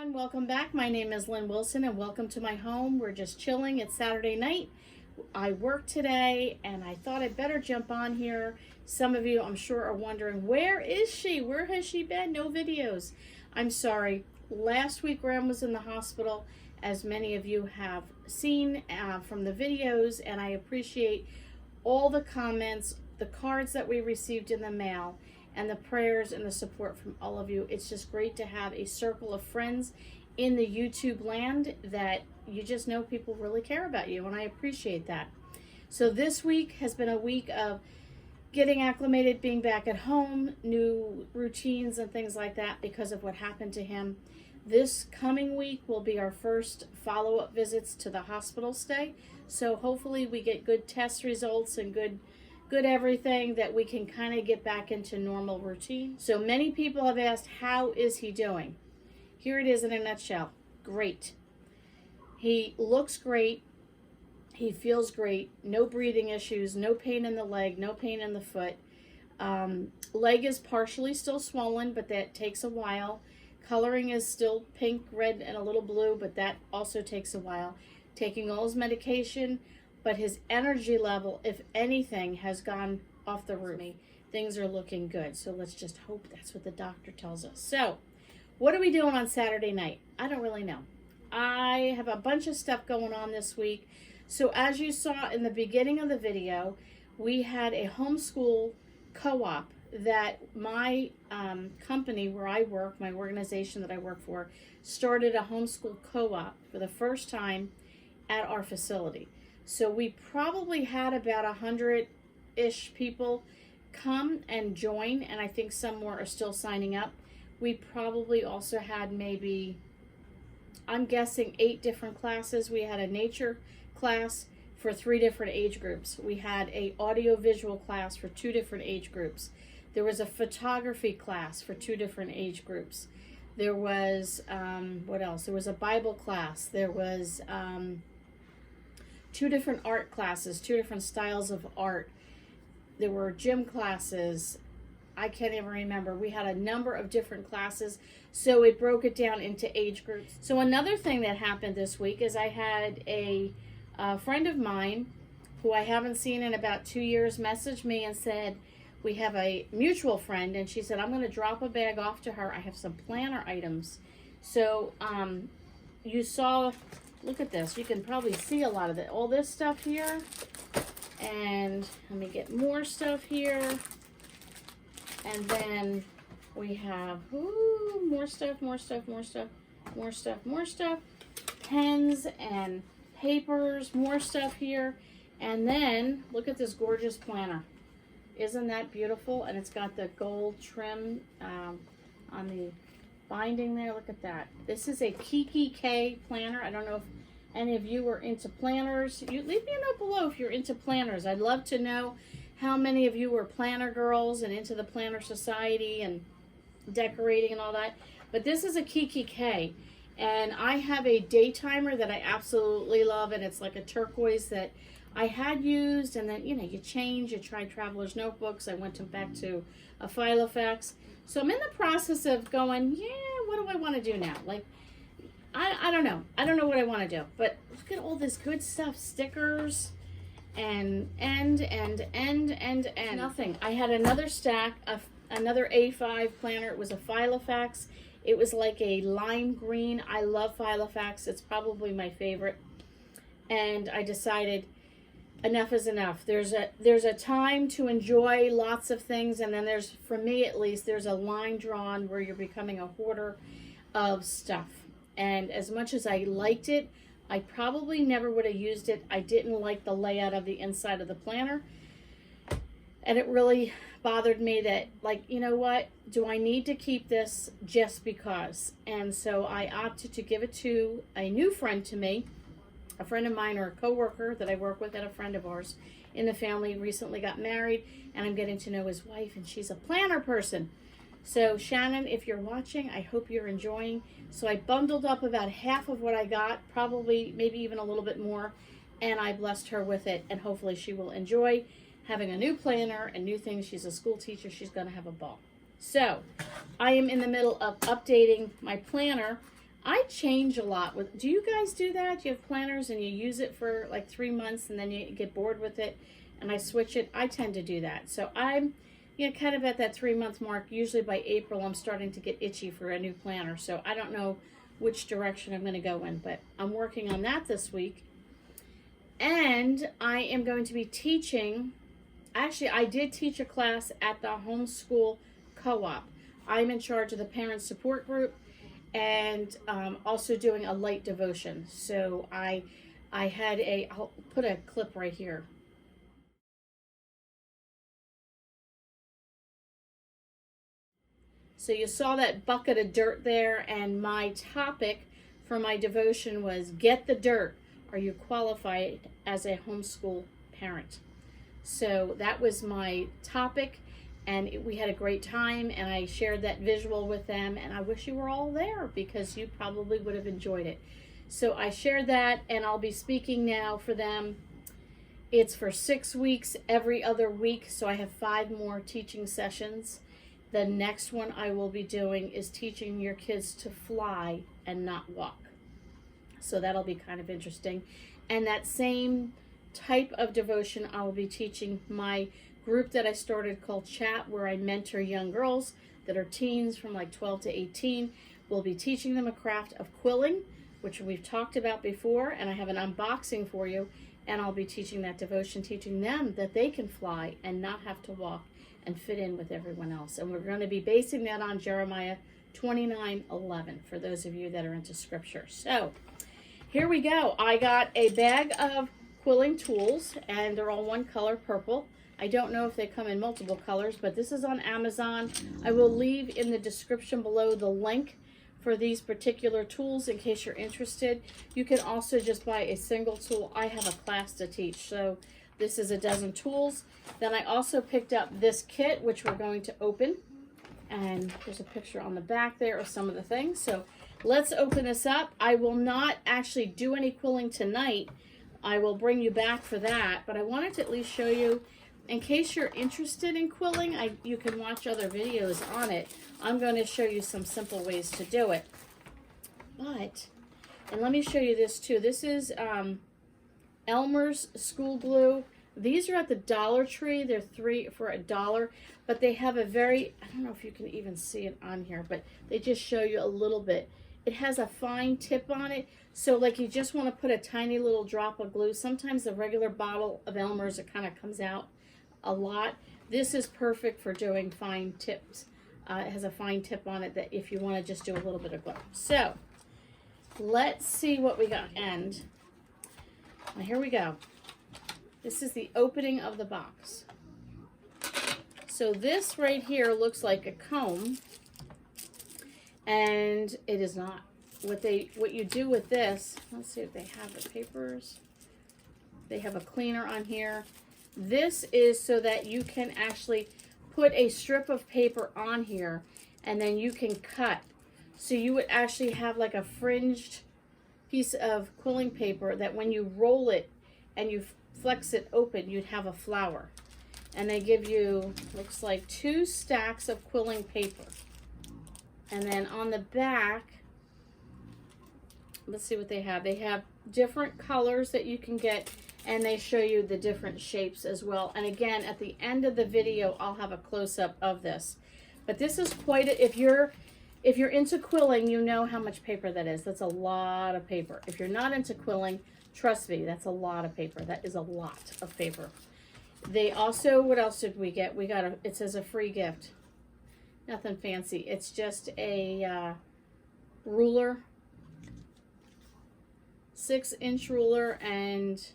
everyone, welcome back. My name is Lynn Wilson and welcome to my home. We're just chilling. It's Saturday night. I work today and I thought I'd better jump on here. Some of you, I'm sure, are wondering, where is she? Where has she been? No videos. I'm sorry. Last week Graham was in the hospital, as many of you have seen from the videos, and I appreciate all the comments, the cards that we received in the mail, and the prayers and the support from all of you. It's just great to have a circle of friends in the YouTube land that you just know people really care about you, and I appreciate that. So this week has been a week of getting acclimated, being back at home, new routines and things like that because of what happened to him. This coming week will be our first follow-up visits to the hospital stay. So hopefully we get good test results and good everything that we can kind of get back into normal routine. So many people have asked, how is he doing? Here it is in a nutshell. Great. He looks great. He feels great. No breathing issues, no pain in the leg, no pain in the foot. Leg is partially still swollen, but that takes a while. Coloring is still pink, red, and a little blue, but that also takes a while. Taking all his medication, but his energy level, if anything, has gone off the roof. Things are looking good, so let's just hope that's what the doctor tells us. So, what are we doing on Saturday night? I don't really know. I have a bunch of stuff going on this week. So as you saw in the beginning of the video, we had a homeschool co-op that my company where I work, my organization that I work for, started a homeschool co-op for the first time at our facility. So we probably had about 100-ish people come and join, and I think some more are still signing up. We probably also had maybe, I'm guessing, 8 different classes. We had a nature class for 3 different age groups. We had a audio-visual class for 2 different age groups. There was a photography class for 2 different age groups. There was, what else? There was a Bible class. There was 2 different art classes, 2 different styles of art. There were gym classes. I can't even remember. We had a number of different classes, so it broke it down into age groups. So another thing that happened this week is I had a friend of mine who I haven't seen in about 2 years message me and said, we have a mutual friend, and she said, I'm going to drop a bag off to her. I have some planner items. So you saw, look at this. You can probably see a lot of it. All this stuff here. And let me get more stuff here. And then we have more stuff, more stuff, more stuff, more stuff, more stuff. Pens and papers, more stuff here. And then look at this gorgeous planner. Isn't that beautiful? And it's got the gold trim on the binding there. Look at that. This is a Kiki K planner. I don't know if any of you are into planners. You leave me a note below if you're into planners. I'd love to know how many of you were planner girls and into the planner society and decorating and all that. But this is a Kiki K. And I have a day timer that I absolutely love, and it's like a turquoise that I had used, and then, you know, you change, you try Traveler's Notebooks. I went back to a Filofax. So I'm in the process of going, yeah, what do I want to do now? Like, I don't know. I don't know what I want to do. But look at all this good stuff. Stickers and nothing. I had another stack of another A5 planner. It was a Filofax. It was like a lime green. I love Filofax. It's probably my favorite. And I decided enough is enough. There's a time to enjoy lots of things, and then there's, for me at least, there's a line drawn where you're becoming a hoarder of stuff. And as much as I liked it, I probably never would have used it. I didn't like the layout of the inside of the planner. And it really bothered me that, like, you know what? Do I need to keep this just because? And so I opted to give it to a new friend to me. A friend of mine, or a coworker that I work with, and a friend of ours in the family recently got married, and I'm getting to know his wife, and she's a planner person. So Shannon, if you're watching, I hope you're enjoying. So I bundled up about half of what I got, probably maybe even a little bit more, and I blessed her with it, and hopefully she will enjoy having a new planner and new things. She's a school teacher. She's going to have a ball. So I am in the middle of updating my planner. I change a lot with, do you guys do that? Do you have planners and you use it for like 3 months and then you get bored with it and I switch it? I tend to do that. So I'm, kind of at that 3-month mark. Usually by April, I'm starting to get itchy for a new planner. So I don't know which direction I'm going to go in, but I'm working on that this week. And I am going to be teaching, actually I did teach a class at the Homeschool Co-op. I'm in charge of the parent support group and also doing a light devotion. So I had I'll put a clip right here. So you saw that bucket of dirt there, and my topic for my devotion was Get the Dirt. Are you qualified as a homeschool parent? So that was my topic, and we had a great time, and I shared that visual with them, and I wish you were all there because you probably would have enjoyed it. So I shared that, and I'll be speaking now for them. It's for 6 weeks, every other week, so I have 5 more teaching sessions. The next one I will be doing is teaching your kids to fly and not walk. So that'll be kind of interesting. And that same type of devotion I will be teaching my group that I started called Chat, where I mentor young girls that are teens from like 12 to 18. We'll be teaching them a craft of quilling, which we've talked about before, and I have an unboxing for you. And I'll be teaching that devotion, teaching them that they can fly and not have to walk and fit in with everyone else. And we're going to be basing that on Jeremiah 29:11 for those of you that are into scripture. So here we go. I got a bag of quilling tools, and they're all one color, purple. I don't know if they come in multiple colors, but this is on Amazon. I will leave in the description below the link for these particular tools in case you're interested. You can also just buy a single tool. I have a class to teach, so this is a dozen tools. Then I also picked up this kit, which we're going to open. And there's a picture on the back there of some of the things. So let's open this up. I will not actually do any quilling tonight. I will bring you back for that. But I wanted to at least show you, in case you're interested in quilling, you can watch other videos on it. I'm going to show you some simple ways to do it. And let me show you this too. This is Elmer's school glue. These are at the Dollar Tree. They're 3 for $1, but they have a very, I don't know if you can even see it on here, but they just show you a little bit. It has a fine tip on it. So like you just want to put a tiny little drop of glue. Sometimes the regular bottle of Elmer's, it kind of comes out a lot. This is perfect for doing fine tips. It has a fine tip on it that if you want to just do a little bit of glue. So let's see what we got. And now here we go. This is the opening of the box. So this right here looks like a comb, and it is not. What you do with this, let's see if they have the papers. They have a cleaner on here. This is so that you can actually put a strip of paper on here, and then you can cut. So you would actually have like a fringed piece of quilling paper that when you roll it and you flex it open, you'd have a flower. And they give you, looks like 2 stacks of quilling paper. And then on the back, let's see what they have. They have different colors that you can get, and they show you the different shapes as well. And again, at the end of the video, I'll have a close-up of this. But this is quite if you're into quilling, you know how much paper that is. That's a lot of paper. If you're not into quilling, trust me, that's a lot of paper. That is a lot of paper. They also, what else did we get? We got it says a free gift. Nothing fancy. It's just a ruler, 6-inch ruler, and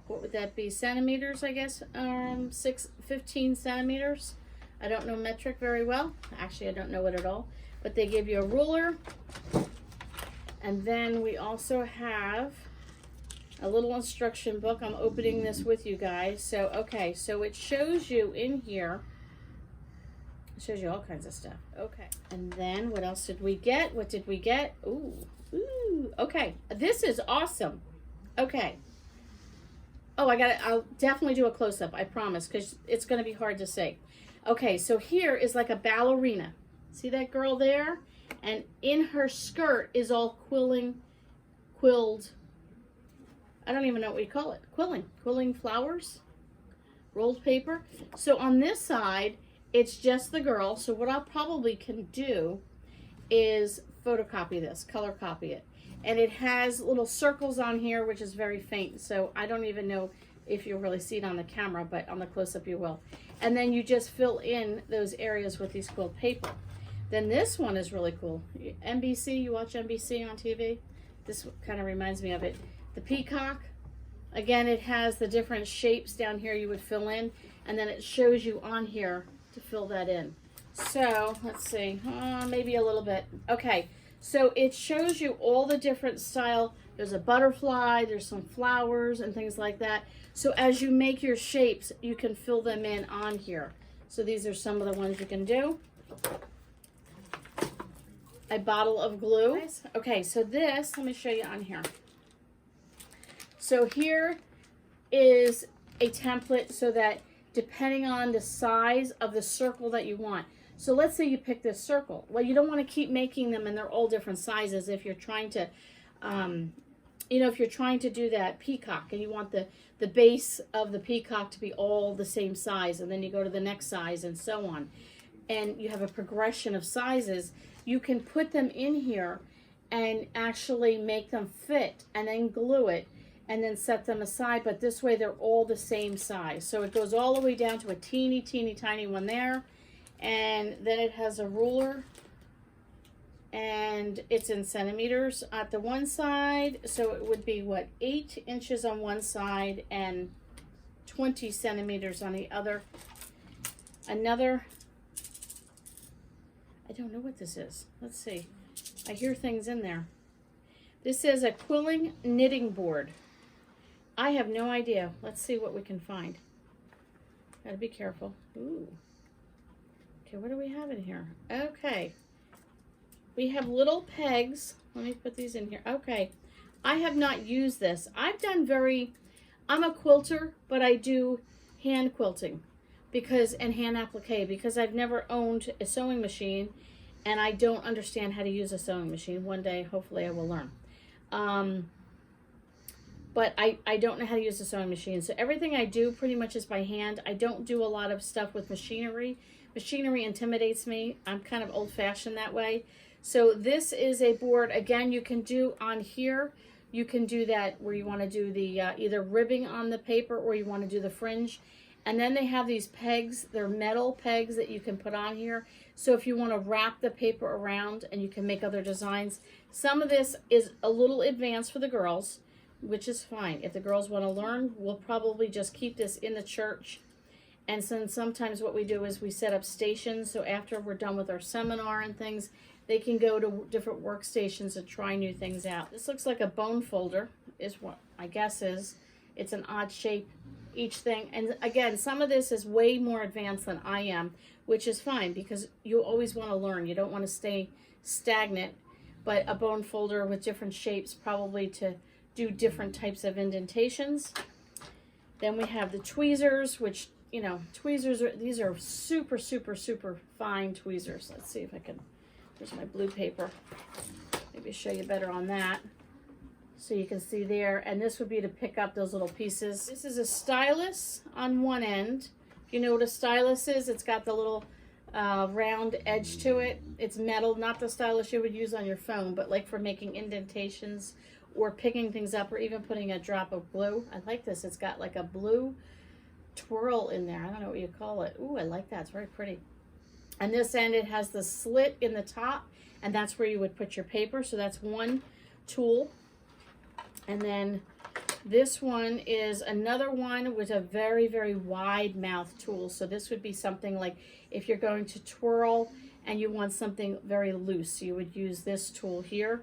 what would that be? Centimeters, I guess. 15 centimeters. I don't know metric very well. Actually, I don't know it at all. But they give you a ruler. And then we also have a little instruction book. I'm opening this with you guys. So, okay, so it shows you in here. It shows you all kinds of stuff. Okay. And then what else did we get? What did we get? Ooh. Okay. This is awesome. Okay. Oh, I'll definitely do a close-up, I promise, because it's going to be hard to say. Okay, so here is like a ballerina. See that girl there? And in her skirt is all quilled, I don't even know what you call it, quilling flowers, rolled paper. So on this side, it's just the girl. So what I probably can do is photocopy this, color copy it. And it has little circles on here, which is very faint. So I don't even know if you'll really see it on the camera, but on the close-up you will. And then you just fill in those areas with these quilled paper. Then this one is really cool. NBC, you watch NBC on TV? This kind of reminds me of it. The peacock. Again, it has the different shapes down here you would fill in, and then it shows you on here to fill that in. So, let's see, maybe a little bit. Okay, so it shows you all the different style. There's a butterfly, there's some flowers and things like that. So as you make your shapes, you can fill them in on here. So these are some of the ones you can do. A bottle of glue. Okay, so this, let me show you on here. So here is a template so that depending on the size of the circle that you want. So let's say you pick this circle. Well, you don't want to keep making them and they're all different sizes if you're trying to, if you're trying to do that peacock and you want the base of the peacock to be all the same size, and then you go to the next size and so on. And you have a progression of sizes. You can put them in here and actually make them fit and then glue it and then set them aside, but this way they're all the same size. So it goes all the way down to a teeny tiny one there, and then it has a ruler, and it's in centimeters at the one side, so it would be what, 8 inches on one side and 20 centimeters on the other. Another, I don't know what this is. Let's see. I hear things in there. This is a quilling knitting board. I have no idea. Let's see what we can find. Gotta be careful. Ooh. Okay, what do we have in here? Okay. We have little pegs. Let me put these in here. Okay. I have not used this. I'm a quilter, but I do hand quilting and hand applique because I've never owned a sewing machine and I don't understand how to use a sewing machine. One day, hopefully I will learn. But I don't know how to use a sewing machine. So everything I do pretty much is by hand. I don't do a lot of stuff with machinery. Machinery intimidates me. I'm kind of old-fashioned that way. So this is a board, again, you can do on here. You can do that where you want to do the either ribbing on the paper or you want to do the fringe. And then they have these pegs. They're metal pegs that you can put on here. So if you want to wrap the paper around and you can make other designs. Some of this is a little advanced for the girls, which is fine. If the girls want to learn, we'll probably just keep this in the church. And sometimes what we do is we set up stations. So after we're done with our seminar and things, they can go to different workstations and try new things out. This looks like a bone folder is what my guess is. It's an odd shape, each thing. And again, some of this is way more advanced than I am, which is fine because you always want to learn. You don't want to stay stagnant, but a bone folder with different shapes probably to do different types of indentations. Then we have the tweezers, which, these are super, super, super fine tweezers. Let's see if I can, there's my blue paper. Maybe show you better on that. So you can see there, and this would be to pick up those little pieces. This is a stylus on one end. If you know what a stylus is, it's got the little round edge to it. It's metal, not the stylus you would use on your phone, but like for making indentations or picking things up or even putting a drop of glue. I like this. It's got like a blue twirl in there. I don't know what you call it. Ooh, I like that. It's very pretty. And this end, it has the slit in the top, and that's where you would put your paper. So that's one tool. And then this one is another one with a very, very wide mouth tool. So this would be something like if you're going to twirl and you want something very loose, you would use this tool here.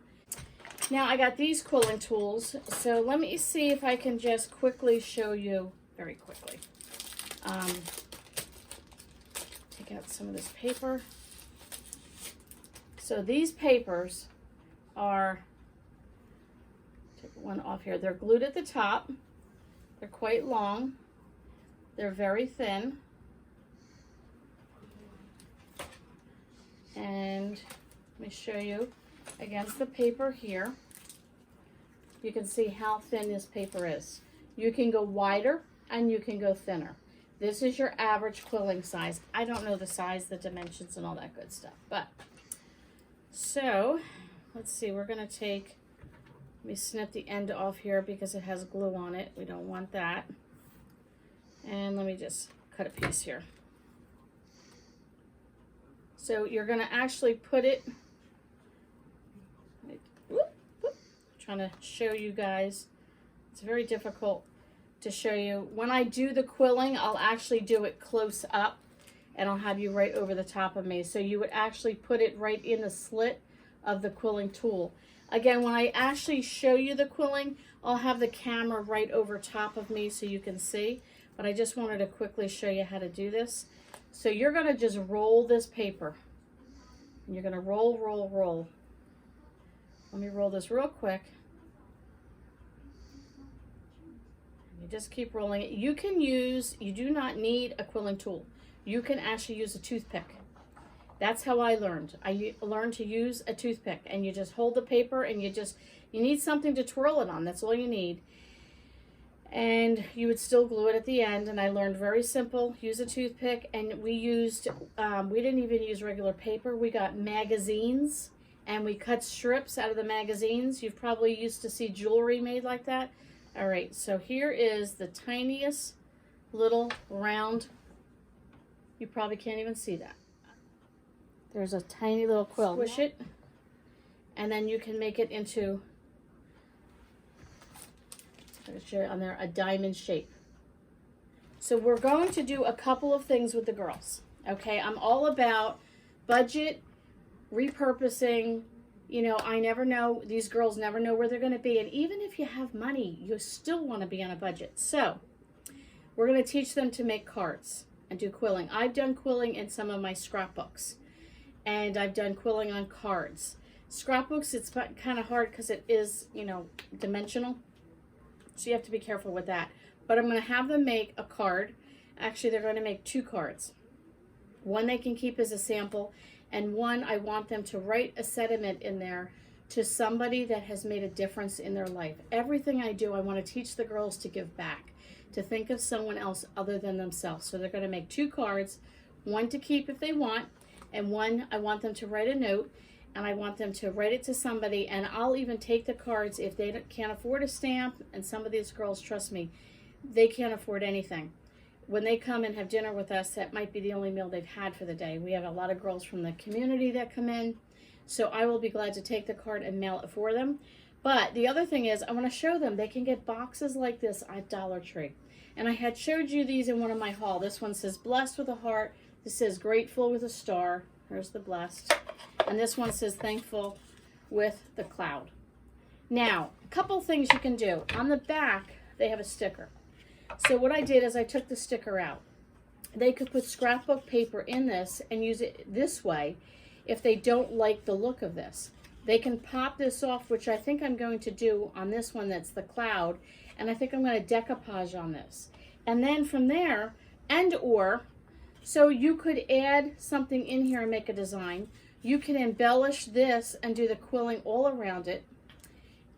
Now I got these quilling tools. So let me see if I can just quickly show you very quickly. Take out some of this paper. So these papers are, take one off here. They're glued at the top. They're quite long. They're very thin. And Let me show you against the paper here. You can see how thin this paper is. You can go wider and you can go thinner. This is your average quilling size. I don't know the size, the dimensions, and all that good stuff. But, so, let's see. We're going to take, let me snip the end off here because it has glue on it. We don't want that. And let me just cut a piece here. So you're going to actually put it, trying to show you guys. It's very difficult to show you. When I do the quilling, I'll actually do it close up and I'll have you right over the top of me. So you would actually put it right in the slit of the quilling tool. Again, when I actually show you the quilling, I'll have the camera right over top of me so you can see. But I just wanted to quickly show you how to do this. So you're going to just roll this paper. You're going to roll, roll, roll. Let me roll this real quick. You just keep rolling it. You can use, you do not need a quilling tool. You can actually use a toothpick. That's how I learned. I learned to use a toothpick, and you just hold the paper and you need something to twirl it on. That's all you need. And you would still glue it at the end. And I learned very simple, use a toothpick. And we used, we didn't even use regular paper. We got magazines and we cut strips out of the magazines. You've probably used to see jewelry made like that. All right, so here is the tiniest little round. You probably can't even see that. There's a tiny little quill. Squish it, and then you can make it into, I'll show you on there, a diamond shape. So we're going to do a couple of things with the girls. Okay, I'm all about budget, repurposing. You know, I never know, these girls never know where they're going to be. And even if you have money, you still want to be on a budget. So we're going to teach them to make cards and do quilling. I've done quilling in some of my scrapbooks. And I've done quilling on cards. Scrapbooks, it's kind of hard because it is, you know, dimensional. So you have to be careful with that. But I'm going to have them make a card. Actually, they're going to make 2 cards. One they can keep as a sample. And one, I want them to write a sentiment in there to somebody that has made a difference in their life. Everything I do, I want to teach the girls to give back, to think of someone else other than themselves. So they're going to make 2 cards, one to keep if they want, and one I want them to write a note, and I want them to write it to somebody, and I'll even take the cards if they can't afford a stamp, and some of these girls, trust me, they can't afford anything. When they come and have dinner with us, that might be the only meal they've had for the day. We have a lot of girls from the community that come in, so I will be glad to take the card and mail it for them. But the other thing is, I want to show them they can get boxes like this at Dollar Tree. And I had showed you these in one of my haul. This one says blessed with a heart. This says grateful with a star. There's the blessed. And this one says thankful with the cloud. Now, a couple things you can do. On the back, they have a sticker. So what I did is I took the sticker out. They could put scrapbook paper in this and use it this way if they don't like the look of this. They can pop this off, which I think I'm going to do on this one that's the cloud, and I think I'm going to decoupage on this. And then from there, so you could add something in here and make a design. You can embellish this and do the quilling all around it.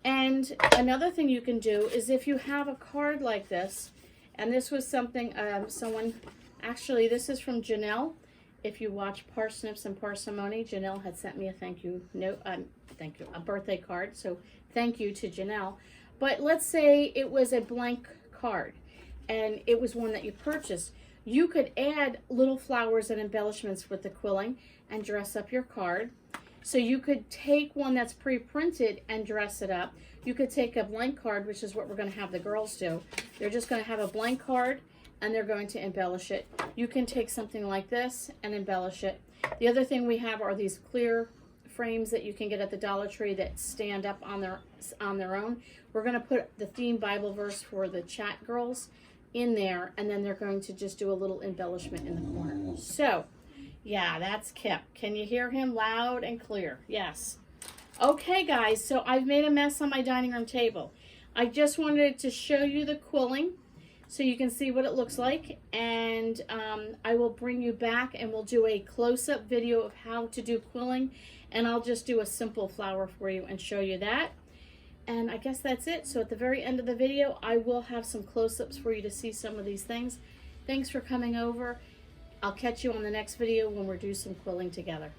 And another thing you can do is if you have a card like this, and this was something actually this is from Janelle. If you watch Parsnips and Parsimony, Janelle had sent me a thank you note, a birthday card. So thank you to Janelle. But let's say it was a blank card and it was one that you purchased. You could add little flowers and embellishments with the quilling and dress up your card. So you could take one that's pre-printed and dress it up. You could take a blank card, which is what we're going to have the girls do. They're just going to have a blank card and they're going to embellish it. You can take something like this and embellish it. The other thing we have are these clear frames that you can get at the Dollar Tree that stand up on their own. We're going to put the theme Bible verse for the chat girls in there, and then they're going to just do a little embellishment in the corner. So, yeah, that's Kip. Can you hear him loud and clear? Yes. Okay, guys, so I've made a mess on my dining room table. I just wanted to show you the quilling so you can see what it looks like, and I will bring you back and we'll do a close-up video of how to do quilling and I'll just do a simple flower for you and show you that. And I guess that's it. So at the very end of the video, I will have some close-ups for you to see some of these things. Thanks for coming over. I'll catch you on the next video when we're doing some quilling together.